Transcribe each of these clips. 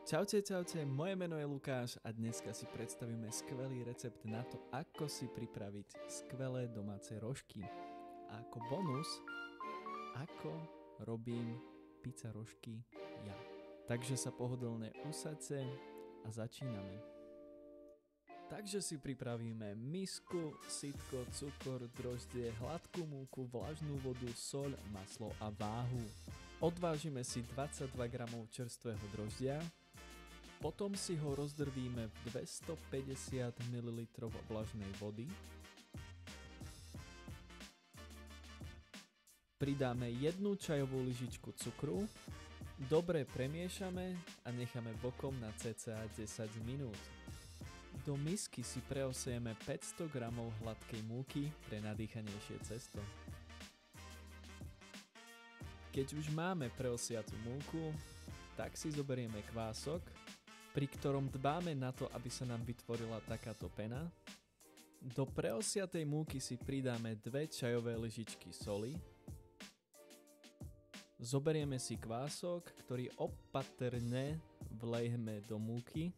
Čaute, moje meno je Lukáš a dneska si predstavíme skvelý recept na to, ako si pripraviť skvelé domáce rožky. A ako bonus, ako robím pizza rožky ja. Takže sa pohodlne usaďte a začíname. Takže si pripravíme misku, sitko, cukor, droždie, hladkú múku, vlažnú vodu, soľ, maslo a váhu. Odvážime si 22 g čerstvého droždia. Potom si ho rozdrvíme v 250 ml vlažnej vody. Pridáme 1 čajovú lyžičku cukru. Dobre premiešame a necháme bokom na cca 10 minút. Do misky si preosejeme 500 g hladkej múky pre nadýchanejšie cesto. Keď už máme preosiatú múku, tak si zoberieme kvások, pri ktorom dbáme na to, aby sa nám vytvorila takáto pena. Do preosiatej múky si pridáme 2 čajové lyžičky soli. Zoberieme si kvások, ktorý opatrne vlejeme do múky.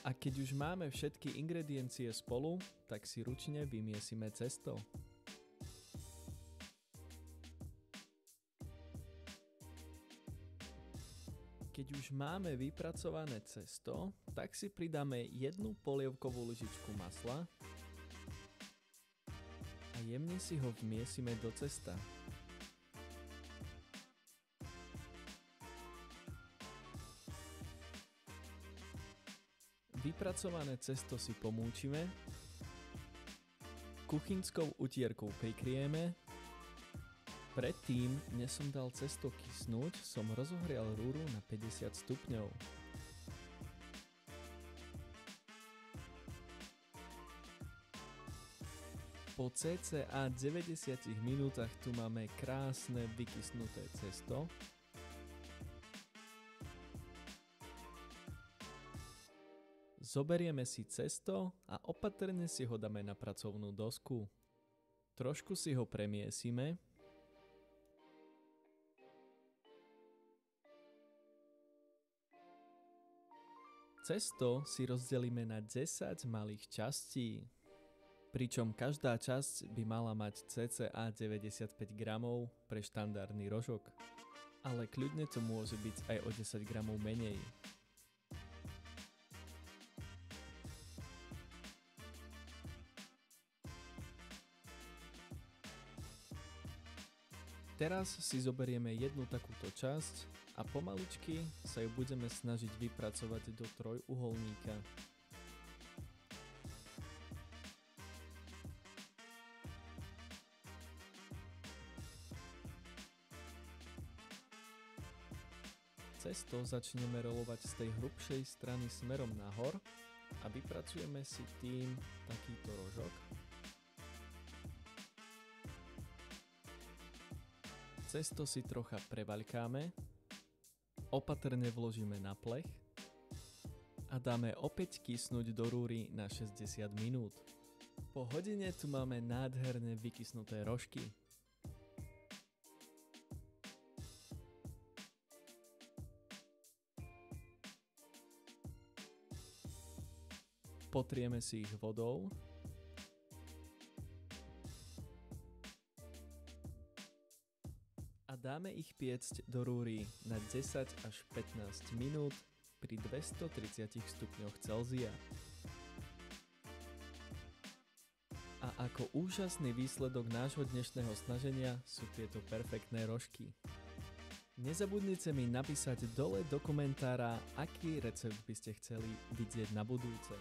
A keď už máme všetky ingrediencie spolu, tak si ručne vymiesime cesto. Keď už máme vypracované cesto, tak si pridáme 1 polievkovú lyžičku masla a jemne si ho vmiesime do cesta. Vypracované cesto si pomúčime, kuchynskou utierkou prikryjeme. Predtým, než som dal cesto kysnúť, som rozohrial rúru na 50 stupňov. Po cca 90 minútach tu máme krásne vykysnuté cesto. Zoberieme si cesto a opatrne si ho dáme na pracovnú dosku. Trošku si ho premiesime. Cesto si rozdelíme na 10 malých častí, pričom každá časť by mala mať cca 95 g pre štandardný rožok, ale kľudne to môže byť aj o 10 g menej. Teraz si zoberieme jednu takúto časť a pomaličky sa ju budeme snažiť vypracovať do trojuholníka. Cesto začneme rolovať z tej hrubšej strany smerom nahor a vypracujeme si tým takýto rožok. Cesto si trocha prevaľkáme, opatrne vložíme na plech a dáme opäť kysnúť do rúry na 60 minút. Po hodine tu máme nádherne vykysnuté rožky. Potrieme si ich vodou. A dáme ich piecť do rúry na 10 až 15 minút pri 230 stupňoch Celzia. A ako úžasný výsledok nášho dnešného snaženia sú tieto perfektné rožky. Nezabudnite mi napísať dole do komentára, aký recept by ste chceli vidieť na budúce.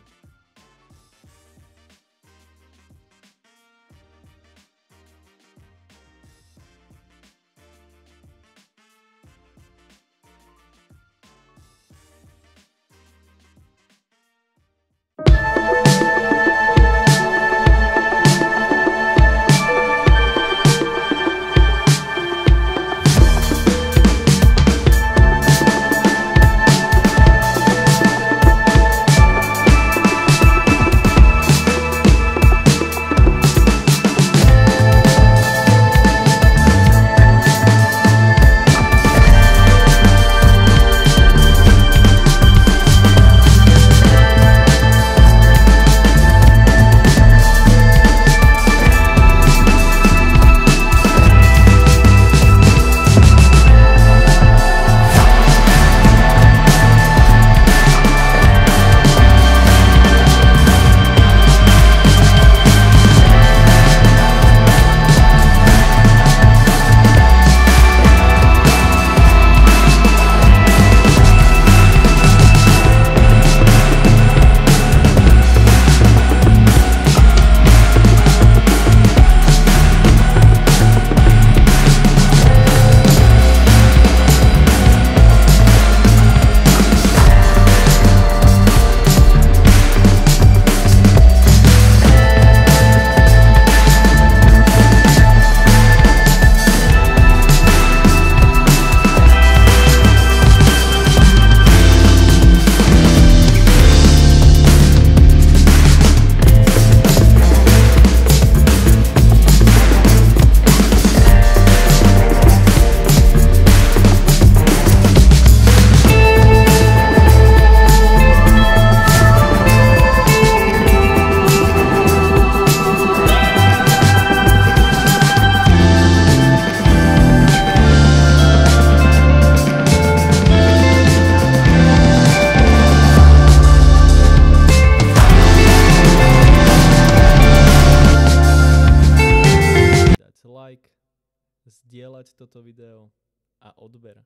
si toto video a odber